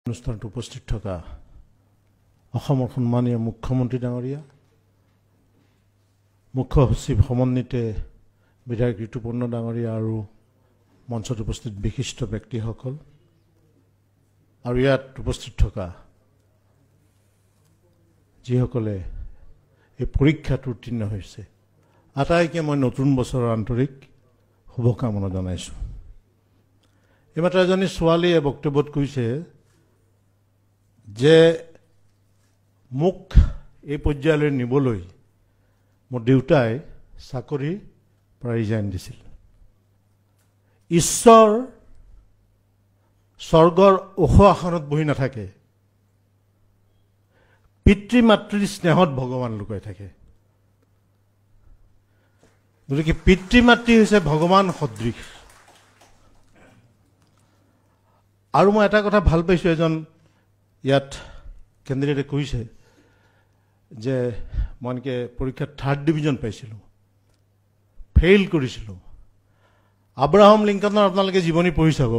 অনুষ্ঠানত উপস্থিত থকা অসমৰ সন্মানীয় মুখ্যমন্ত্ৰী ডাঙৰীয়া, মুখ্য সচিব সমন্বিতে বিধায়ক ঋতুপৰ্ণ ডাঙৰীয়া আৰু মঞ্চত উপস্থিত বিশিষ্ট ব্যক্তিসকল আৰু ইয়াত উপস্থিত থকা যিসকলে এই পৰীক্ষাত উত্তীৰ্ণ হৈছে, আটাইকে মই নতুন বছৰৰ আন্তৰিক শুভকামনা জনাইছোঁ। এইমাত্ৰ এজনী ছোৱালীয়ে বক্তব্যত কৈছে যে মোক এই পৰ্যায়লৈ নিবলৈ মোৰ দেউতাই চাকৰিৰ পৰা ৰিজাইন দিছিল। ঈশ্বৰ স্বৰ্গৰ ওখ আসনত বহি নাথাকে, পিতৃ মাতৃৰ স্নেহত ভগৱান লুকাই থাকে। গতিকে পিতৃ মাতৃ হৈছে ভগৱান সদৃশ। আৰু মই এটা কথা ভাল পাইছোঁ, এজন ইয়াত কেণ্ডিডেটে কৈছে যে মই এনেকৈ পৰীক্ষাত 3rd ডিভিজন পাইছিলোঁ, ফেইল কৰিছিলোঁ। আব্ৰাহাম লিংকনৰ আপোনালোকে জীৱনী পঢ়ি চাব,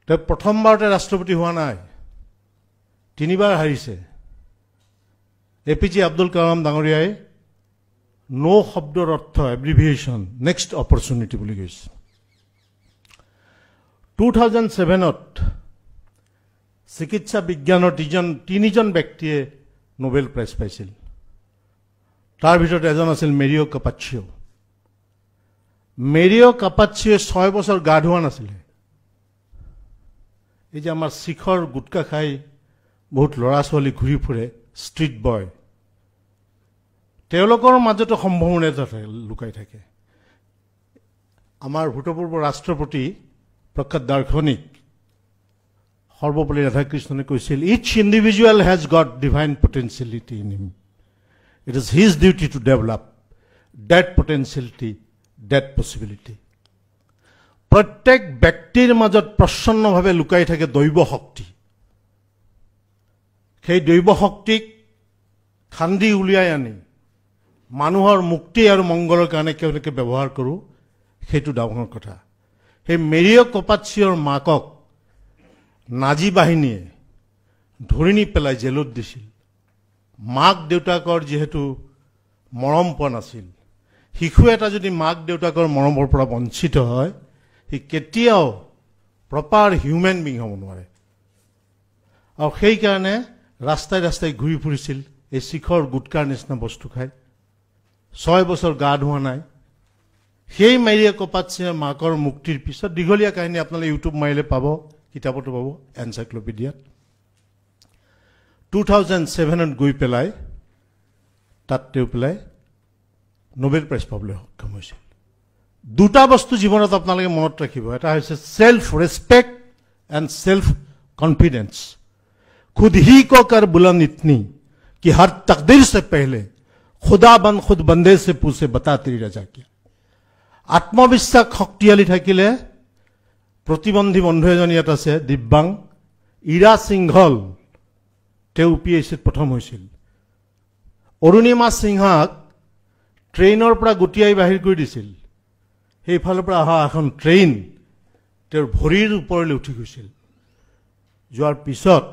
তেওঁ প্ৰথমবাৰতে ৰাষ্ট্ৰপতি হোৱা নাই, 3বাৰ হাৰিছে। APJ আব্দুল কালাম ডাঙৰীয়াই নো শব্দৰ অৰ্থ এব্ৰিভিয়েশ্যন নেক্সট অপৰচুনিটি বুলি কৈছে। 2007ত চিকিৎসা বিজ্ঞানৰ 3জন ব্যক্তিয়ে নোবেল প্ৰাইজ পাইছিল। তাৰ ভিতৰত এজন আছিল মেৰিঅ' কাপাচিঅ'। মেৰিঅ' কাপাচিঅ'য়ে 6 বছৰ গা ধোৱা নাছিলে। এই যে আমাৰ শিখৰ গুটকা খাই বহুত ল'ৰা ছোৱালী ঘূৰি ফুৰে, ষ্ট্ৰীট বয়, তেওঁলোকৰ মাজতো সম্ভাৱনা এটা লুকাই থাকে। আমাৰ ভূতপূৰ্ব ৰাষ্ট্ৰপতি প্ৰখ্যাত দাৰ্শনিক সৰ্বপল্লী ৰাধাকৃষ্ণনে কৈছিল, each individual has got divine potentiality in him, it is his duty to develop that potentiality, that possibility. প্ৰত্যেক ব্যক্তিৰ মাজত প্ৰচন্নভাৱে লুকাই থাকে দৈৱ শক্তি। সেই দৈৱ শক্তিক খান্দি উলিয়াই আনি মানুহৰ মুক্তি আৰু মংগলৰ কাৰণে কেনেকৈ ব্যৱহাৰ কৰোঁ, সেইটো ডাঙৰ কথা। সেই মেৰিঅ' কাপাচিঅ'ৰ মাকক নাজী বাহিনীয়ে ধৰি নি পেলাই জেলত দিছিল। মাক দেউতাকৰ যিহেতু মৰম পোৱা নাছিল, শিশু এটা যদি মাক দেউতাকৰ মৰমৰ পৰা বঞ্চিত হয়, সি কেতিয়াও প্ৰপাৰ হিউমেন বিং হ'ব নোৱাৰে। আৰু সেইকাৰণে ৰাস্তাই ৰাস্তাই ঘূৰি ফুৰিছিল এই শিখৰ গুটকাৰ নিচিনা বস্তু খাই, 6 বছৰ গা ধোৱা নাই। সেই মেৰিঅ' কাপাচিঅ'ৰ মাকৰ মুক্তিৰ পিছত দীঘলীয়া কাহিনী আপোনালোকে ইউটিউব মাৰিলে পাব, কিতাপতো পাব, এনচাইক্লোপিডিয়াত। 2007ত গৈ পেলাই তাত তেওঁ পেলাই নোবেল প্ৰাইজ পাবলৈ সক্ষম হৈছিল। 2টা বস্তু জীৱনত আপোনালোকে মনত ৰাখিব, এটা হৈছে সেল্ফ ৰেসপেক্ট এণ্ড সেল্ফ কনফিডেন্স। खुद ही को कर बुलंद इतनी कि हर तकदीर से पहले खुदा बन खुद बंदे से पूछे बता तेरी रजा क्या। আত্মবিশ্বাস শক্তিশালী থাকিলে, প্ৰতিবন্ধী বন্ধু এজন ইয়াত আছে দিব্যাং, ইৰা সিংঘল, তেওঁ UPSCত প্ৰথম হৈছিল। অৰুণিমা সিংহাক ট্ৰেইনৰ পৰা গুটিয়াই বাহিৰ কৰি দিছিল। সেইফালৰ পৰা অহা এখন ট্ৰেইন তেওঁৰ ভৰিৰ ওপৰলৈ উঠি গৈছিল। যোৱাৰ পিছত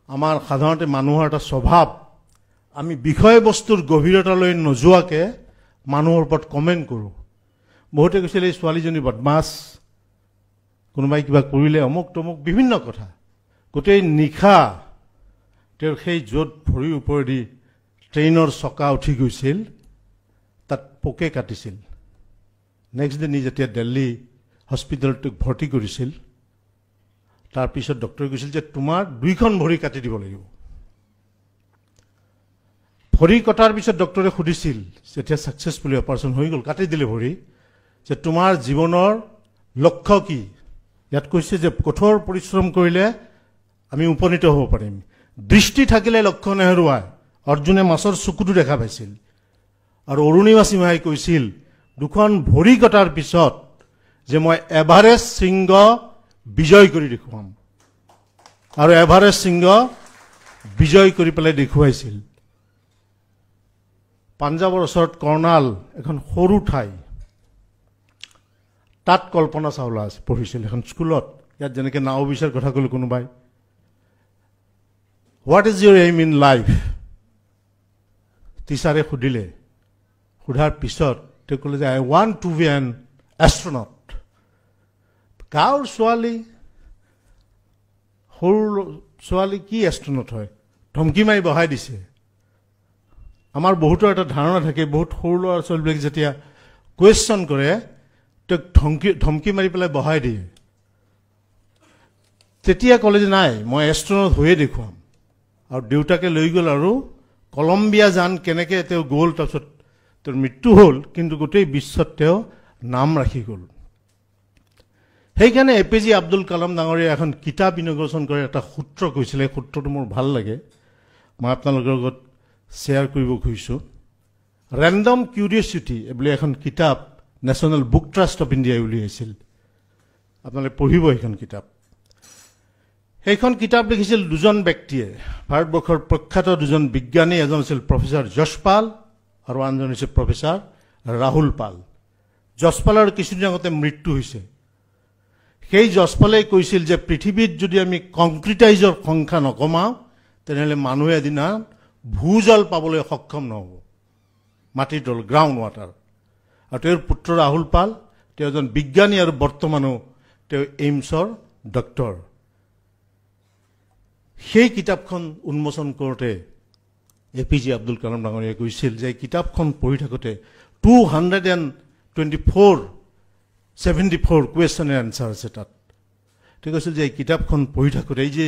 আমাৰ সাধাৰণতে মানুহৰ এটা স্বভাৱ, আমি বিষয়বস্তুৰ গভীৰতালৈ নোযোৱাকৈ মানুহৰ ওপৰত কমেণ্ট কৰোঁ। বহুতে কৈছিল এই ছোৱালীজনী বদমাছ, কোনোবাই কিবা কৰিলে অমুক তমুক, বিভিন্ন কথা। গোটেই নিশা তেওঁৰ সেই য'ত ভৰিৰ ওপৰেদি ট্ৰেইনৰ চকা উঠি গৈছিল তাত পোকে কাটিছিল। নেক্সট ডে নি যেতিয়া দিল্লী হস্পিটেলটোক ভৰ্তি কৰিছিল, তাৰপিছত ডক্টৰে কৈছিল যে তোমাৰ 2খন ভৰি কাটি দিব লাগিব। ভৰি কটাৰ পিছত ডক্টৰে সুধিছিল, যেতিয়া ছাকচেছফুলি অপাৰেশ্যন হৈ গ'ল, কাটি দিলে ভৰি, যে তোমাৰ জীৱনৰ লক্ষ্য কি? ইয়াত কৈছে যে কঠোৰ পৰিশ্ৰম কৰিলে আমি উপনীত হ'ব পাৰিম। দৃষ্টি থাকিলে লক্ষ্য নেহেৰুৱাই। অৰ্জুনে মাছৰ চকুটো দেখা পাইছিল। আৰু অৰুণিমা সিংহাই কৈছিল 2খন ভৰি কটাৰ পিছত যে মই এভাৰেষ্ট শৃংগ বিজয় কৰি দেখুৱাম। আৰু এভাৰেষ্ট শৃংগ বিজয় কৰি পেলাই দেখুৱাইছিল। পাঞ্জাৱৰ ওচৰত কৰ্ণাল এখন সৰু ঠাই, তাত কল্পনা চাওলা পঢ়িছিল এখন স্কুলত। ইয়াত যেনেকৈ নাও বিচাৰ কথা ক'লে কোনোবাই, what is your aim in life? টিচাৰে সুধিলে, সোধাৰ পিছত তেওঁ ক'লে যে I want to be an astronaut. গাঁৱৰ ছোৱালী, সৰু ছোৱালী কি এষ্ট্ৰনট হয়? ধমকি মাৰি বহাই দিছে। আমাৰ বহুতৰ এটা ধাৰণা থাকে, বহুত সৰু ল'ৰা ছোৱালীবিলাকে যেতিয়া কুৱেশ্যন কৰে তেওঁক ধমকি মাৰি পেলাই বহাই দিয়ে। তেতিয়া ক'লে যে নাই, মই এষ্ট্ৰনট হৈয়ে দেখুৱাম। আৰু দেউতাকে লৈ গ'ল আৰু কলম্বিয়া যান কেনেকৈ তেওঁ গ'ল, তাৰপিছত তেওঁৰ মৃত্যু হ'ল, কিন্তু গোটেই বিশ্বত তেওঁ নাম ৰাখি গ'ল। সেইকাৰণে APJ আব্দুল কালাম ডাঙৰীয়া এখন কিতাপ ইনগ্ৰেশ্যন কৰে, এটা সূত্ৰ কৈছিলে, এই সূত্ৰটো মোৰ ভাল লাগে, মই আপোনালোকৰ লগত শ্বেয়াৰ কৰিব খুজিছোঁ। ৰেণ্ডম কিউৰিয়চিটি বুলি এখন কিতাপ নেশ্যনেল বুক ট্ৰাষ্ট অফ ইণ্ডিয়াই উলিয়াইছিল, আপোনালোকে পঢ়িব সেইখন কিতাপ। সেইখন কিতাপ লিখিছিল দুজন ব্যক্তিয়ে, ভাৰতবৰ্ষৰ প্ৰখ্যাত দুজন বিজ্ঞানী, এজন আছিল প্ৰফেচাৰ যশপাল আৰু আনজন হৈছে প্ৰফেচাৰ ৰাহুল পাল। যশপালৰ কিছুদিন আগতে মৃত্যু হৈছে। সেই যশপালে কৈছিল যে পৃথিৱীত যদি আমি কংক্ৰিটাইজৰ সংখ্যা নকমাওঁ তেনেহ'লে মানুহে এদিনা ভূজল পাবলৈ সক্ষম নহ'ব, মাটিৰ তল, গ্ৰাউণ্ড ৱাটাৰ। আৰু তেওঁৰ পুত্ৰ ৰাহুল পাল, তেওঁ এজন বিজ্ঞানী আৰু বৰ্তমানো তেওঁ এইমছৰ ডক্তৰ। সেই কিতাপখন উন্মোচন কৰোঁতে APJ আব্দুল কালাম ডাঙৰীয়াই কৈছিল যে এই কিতাপখন পঢ়ি থাকোঁতে 274 কুৱেশ্যন এণ্ড এনচাৰ আছে তাত। তেওঁ কৈছিল যে এই কিতাপখন পঢ়ি থাকোঁতে এই যে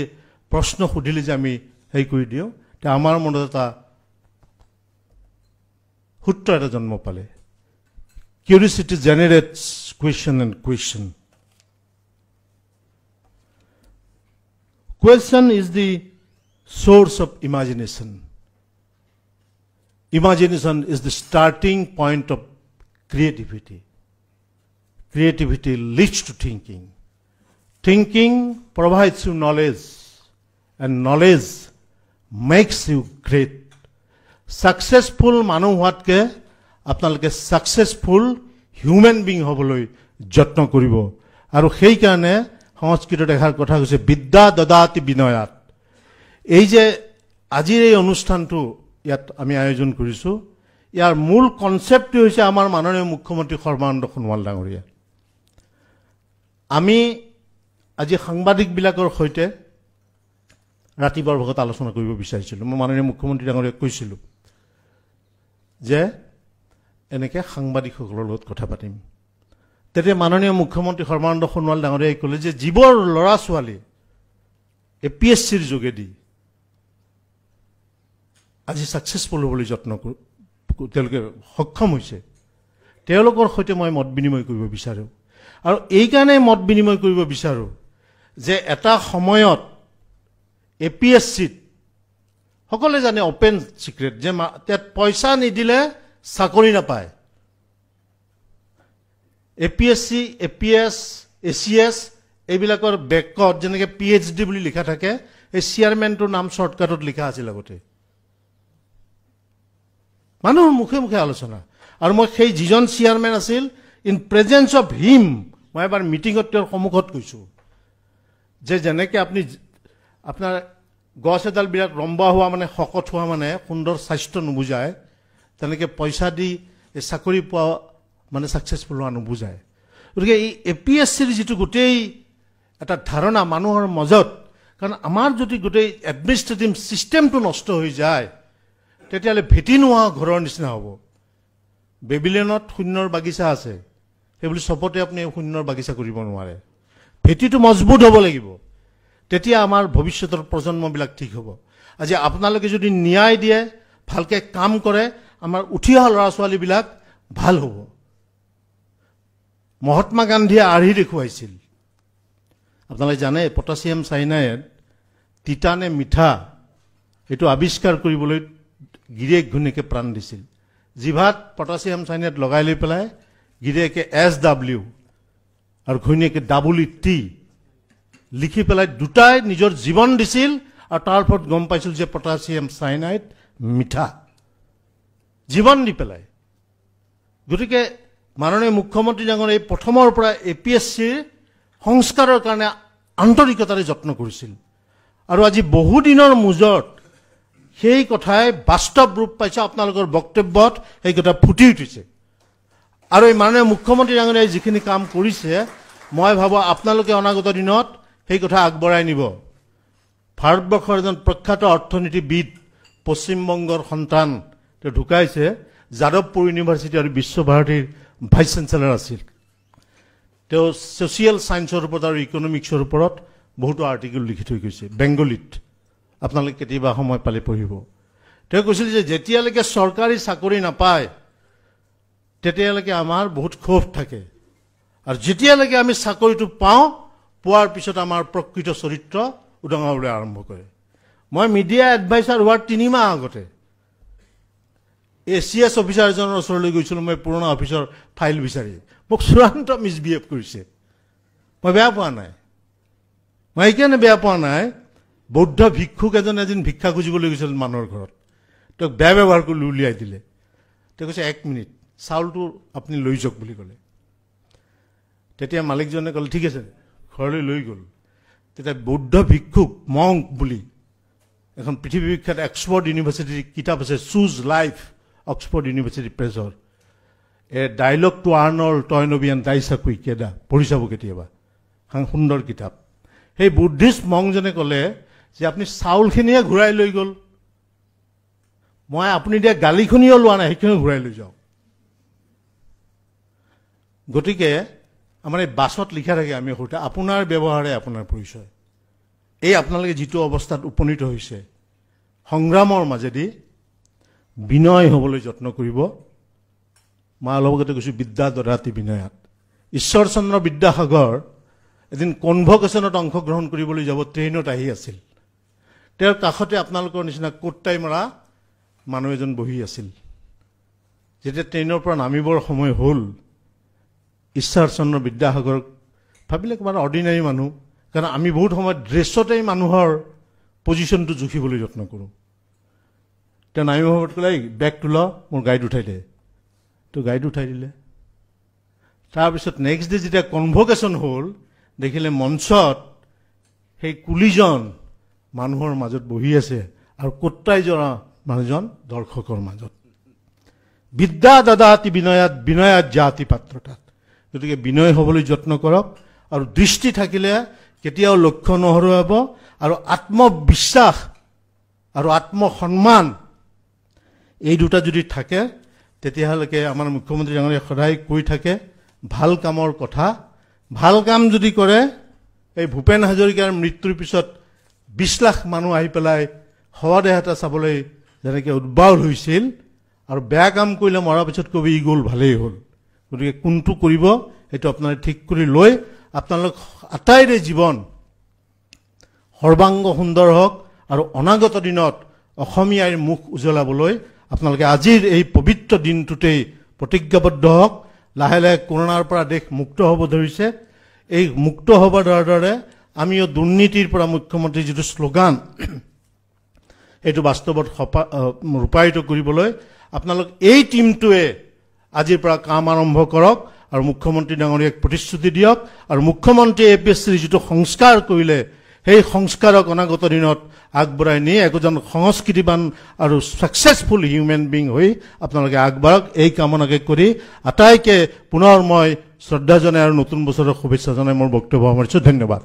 প্ৰশ্ন সুধিলে যে আমি হেৰি কৰি দিওঁ, তেতিয়া আমাৰ মনত এটা সূত্ৰ এটা জন্ম পালে, curiosity generates question and question. Question is the source of imagination. Imagination is the starting point of creativity. Creativity leads to thinking. Thinking provides you knowledge, and knowledge makes you great. Successful মানুহ হোৱাতকে আপোনালোকে successful human being হ'বলৈ যত্ন কৰিব। আৰু সেইকাৰণে সংস্কৃতত এষাৰ কথা কৈছে, বিদ্যা দদাতি বিনয়াত। এই যে আজিৰ এই অনুষ্ঠানটো ইয়াত আমি আয়োজন কৰিছোঁ, ইয়াৰ মূল কনচেপ্টটো হৈছে আমাৰ মাননীয় মুখ্যমন্ত্ৰী সৰ্বানন্দ সোণোৱাল ডাঙৰীয়া। আমি আজি সাংবাদিকবিলাকৰ সৈতে ৰাতিপুৱাৰ ভাগত আলোচনা কৰিব বিচাৰিছিলোঁ। মই মাননীয় মুখ্যমন্ত্ৰী ডাঙৰীয়াক কৈছিলোঁ যে এনেকৈ সাংবাদিকসকলৰ লগত কথা পাতিম। তেতিয়া মাননীয় মুখ্যমন্ত্ৰী সৰ্বানন্দ সোণোৱাল ডাঙৰীয়াই ক'লে যে যিবোৰ ল'ৰা ছোৱালী APSCৰ যোগেদি আজি ছাকচেছফুল হ'বলৈ যত্ন তেওঁলোকে সক্ষম হৈছে, তেওঁলোকৰ সৈতে মই মত বিনিময় কৰিব বিচাৰোঁ। আৰু এইকাৰণে মত বিনিময় কৰিব বিচাৰোঁ যে এটা সময়ত APSCত সকলোৱে জানে অপেন চিক্ৰেট যে তাত পইচা নিদিলে চাকৰি নাপায়। APSC, APS, ACS এইবিলাকৰ বেকত যেনেকৈ PhD বুলি লিখা থাকে, এই চেয়াৰমেনটোৰ নাম শ্বৰ্টকাটত লিখা আছিল আগতে। মানুহৰ মুখে মুখে আলোচনা। আৰু মই সেই যিজন চেয়াৰমেন আছিল, ইন প্ৰেজেঞ্চ অফ হিম, মই এবাৰ মিটিঙত তেওঁৰ সন্মুখত কৈছোঁ যে যেনেকৈ আপোনাৰ গছ এডাল বিৰাট লম্বা হোৱা মানে, শকত হোৱা মানে সুন্দৰ স্বাস্থ্য নুবুজায়, তেনেকৈ পইচা দি এই চাকৰি পোৱা মানে ছাকচেছফুল হোৱা নুবুজায়। গতিকে এই APSCৰ যিটো গোটেই এটা ধাৰণা মানুহৰ মাজত, কাৰণ আমাৰ যদি গোটেই এডমিনিষ্ট্ৰেটিভ ছিষ্টেমটো নষ্ট হৈ যায় তেতিয়াহ'লে ভেটি নোহোৱা ঘৰৰ নিচিনা হ'ব। বেবিলিয়নত শূন্যৰ বাগিচা আছে, সেইবুলি চবতে আপুনি শূন্যৰ বাগিচা কৰিব নোৱাৰে। ভেটিটো মজবুত হ'ব লাগিব, তেতিয়া আমাৰ ভৱিষ্যতৰ প্ৰজন্মবিলাক ঠিক হ'ব। আজি আপোনালোকে যদি ন্যায় দিয়ে, ভালকৈ কাম কৰে, আমাৰ উঠি অহা ল'ৰা ছোৱালীবিলাক ভাল হ'ব। মহাত্মা গান্ধীয়ে আৰ্হি দেখুৱাইছিল, আপোনালোকে জানে পটাছিয়াম চাইনাইড তিতা নে মিঠা এইটো আৱিষ্কাৰ কৰিবলৈ গিৰিয়েক ঘৈণীয়েকে প্ৰাণ দিছিল। জিভাত পটাছিয়াম চাইনাইড লগাই লৈ পেলাই গিৰিয়েকে SW আৰু ঘৈণীয়েকে EET লিখি পেলাই দুটাই নিজৰ জীৱন দিছিল, আৰু তাৰ ওপৰত গম পাইছিল যে পটাছিয়াম চাইনাইড মিঠা, জীৱন দি পেলাই। গতিকে মাননীয় মুখ্যমন্ত্ৰী ডাঙৰীয়াই প্ৰথমৰ পৰা APSCৰ সংস্কাৰৰ কাৰণে আন্তৰিকতাৰে যত্ন কৰিছিল আৰু আজি বহুদিনৰ মুজত সেই কথাই বাস্তৱ ৰূপ পাইছে আপোনালোকৰ বক্তব্যত এই কথা ফুটি উঠিছে আৰু এই মাননীয় মুখ্যমন্ত্ৰী ডাঙৰীয়াই যিখিনি কাম কৰিছে মই ভাবো আপোনালোকে অনাগত দিনত সেই কথা আগবঢ়াই নিব ভাৰতবৰ্ষৰ এজন প্ৰখ্যাত অৰ্থনীতিবিদ পশ্চিমবংগৰ সন্তান তেওঁ ঢুকাইছে যাদৱপুৰ ইউনিভাৰ্চিটি আৰু বিশ্বভাৰতীৰ ভাইচ চেঞ্চেলৰ আছিল তেওঁ ছ'চিয়েল সায়েন্সৰ ওপৰত আৰু ইকনমিক্সৰ ওপৰত বহুতো আৰ্টিকেল লিখি থৈ গৈছে বেংগলীত আপোনালোকে কেতিয়াবা সময় পালে পঢ়িব তেওঁ কৈছিল যে যেতিয়ালৈকে চৰকাৰী চাকৰি নাপায় তেতিয়ালৈকে আমাৰ বহুত ক্ষোভ থাকে আৰু যেতিয়ালৈকে আমি চাকৰিটো পাওঁ পোৱাৰ পিছত আমাৰ প্ৰকৃত চৰিত্ৰ উদঙাবলৈ আৰম্ভ কৰে মই মিডিয়া এডভাইচাৰ হোৱাৰ 3 মাহ আগতে এচিএছ অফিচাৰ এজনৰ ওচৰলৈ গৈছিলোঁ মই পুৰণা অফিচৰ ফাইল বিচাৰি মোক চূড়ান্ত মিছবিহেভ কৰিছে মই বেয়া পোৱা নাই মই এইকাৰণে বেয়া পোৱা নাই বৌদ্ধ ভিক্ষুক এদিন ভিক্ষা খুজিবলৈ গৈছিল মানুহৰ ঘৰত তেওঁক বেয়া ব্যৱহাৰ কৰি উলিয়াই দিলে তেওঁ কৈছে 1 মিনিট চাউলটো আপুনি লৈ যাওক বুলি ক'লে তেতিয়া মালিকজনে ক'লে ঠিক আছে ঘৰলৈ লৈ গ'ল তেতিয়া বৌদ্ধ ভিক্ষুক মংক বুলি এখন পৃথিৱী বিখ্যাত অক্সফৰ্ড ইউনিভাৰ্চিটিৰ কিতাপ আছে চুজ লাইফ অক্সফৰ্ড ইউনিভাৰ্চিটি প্ৰেছৰ a dialogue to Arnold Toynbee and Daisaku Ikeda পঢ়ি চাব কেতিয়াবা সুন্দৰ কিতাপ সেই বুদ্ধিষ্ট মংকজনে ক'লে যে আপুনি চাউলখিনিয়ে ঘূৰাই লৈ গ'ল মই আপুনি দিয়া গালিখনিও লোৱা নাই সেইখিনি ঘূৰাই লৈ যাওক গতিকে আমাৰ এই বাছত লিখা থাকে আমি সৰুতে আপোনাৰ ব্যৱহাৰে আপোনাৰ পৰিচয় এই আপোনালোকে যিটো অৱস্থাত উপনীত হৈছে সংগ্ৰামৰ মাজেদি বিনয় হ'বলৈ যত্ন কৰিব মই অলপ আগতে কৈছোঁ বিদ্যা দদাতি বিনয়াত ঈশ্বৰচন্দ্ৰ বিদ্যাসাগৰ এদিন কনভকেশ্যনত অংশগ্ৰহণ কৰিবলৈ যাব ট্ৰেইনত আহি আছিল তেওঁৰ কাষতে আপোনালোকৰ নিচিনা কোটটাই মৰা মানুহ এজন বহি আছিল যেতিয়া ট্ৰেইনৰ পৰা নামিবৰ সময় হ'ল ঈশ্বৰচন্দ্ৰ বিদ্যাসাগৰক ভাবিলে কিমান অৰ্ডিনাৰী মানুহ কাৰণ আমি বহুত সময়ত ড্ৰেছতেই মানুহৰ পজিশ্যনটো জুখিবলৈ যত্ন কৰোঁ তেওঁ নামিব সময়ত ক'লে বেগটো ল মোৰ গাড়ীত উঠাই দে তো গাড়ীত উঠাই দিলে তাৰপিছত নেক্সট ডে যেতিয়া কনভকেশ্যন হ'ল দেখিলে মঞ্চত সেই কুলিজন মানুহৰ মাজত বহি আছে আৰু কোট্টাই জৰা মানুহজন দৰ্শকৰ মাজত বিদ্যা দদাতি বিনয়াত বিনয়াত জাতি পাত্ৰতাত গতিকে বিনয় হ'বলৈ যত্ন কৰক আৰু দৃষ্টি থাকিলে কেতিয়াও লক্ষ্য নহৰুৱাব আৰু আত্মবিশ্বাস আৰু আত্মসন্মান এই দুটা যদি থাকে তেতিয়াহ'লে আমাৰ মুখ্যমন্ত্ৰী ডাঙৰীয়াই সদায় কৈ থাকে ভাল কামৰ কথা ভাল কাম যদি কৰে এই ভূপেন হাজৰিকাৰ মৃত্যুৰ পিছত 20 লাখ মানুহ আহি পেলাই সৱাদেহ এটা চাবলৈ যেনেকৈ উদ্বাউল হৈছিল আৰু বেয়া কাম কৰিলে মৰাৰ পিছত কবি ই গ'ল ভালেই হ'ল গতিকে কোনটো কৰিব এইটো আপোনালোকে ঠিক কৰি লৈ আপোনালোক আটাইৰে জীৱন সৰ্বাংগ সুন্দৰ হওক আৰু অনাগত দিনত অসমীয়াৰ মুখ উজ্বলাবলৈ আপোনালোকে আজিৰ এই পবিত্ৰ দিনটোতেই প্ৰতিজ্ঞাবদ্ধ হওক লাহে লাহে কৰোনাৰ পৰা দেশ মুক্ত হ'ব ধৰিছে এই মুক্ত হ'বৰ দৰে আমিও দুৰ্নীতিৰ পৰা মুখ্যমন্ত্ৰীৰ যিটো শ্লোগান এইটো বাস্তৱত ৰূপায়িত কৰিবলৈ আপোনালোক এই টিমটোৱে আজিৰ পৰা কাম আৰম্ভ কৰক আৰু মুখ্যমন্ত্ৰী ডাঙৰীয়াক প্ৰতিশ্ৰুতি দিয়ক আৰু মুখ্যমন্ত্ৰী এপিএছচিৰ যিটো সংস্কাৰ কৰিলে সেই সংস্কাৰক অনাগত দিনত আগবঢ়াই নি একজন সংস্কৃতিবান আৰু সাকসেসফুল হিউম্যান বিং হৈ আপোনালোকে আগবাঢ়ক এই কামনাকে কৰি আটাইকে পুনৰ মই শ্ৰদ্ধা জনাই আৰু নতুন বছৰৰ শুভেচ্ছা জনাই মোৰ বক্তব্য সামৰিছোঁ ধন্যবাদ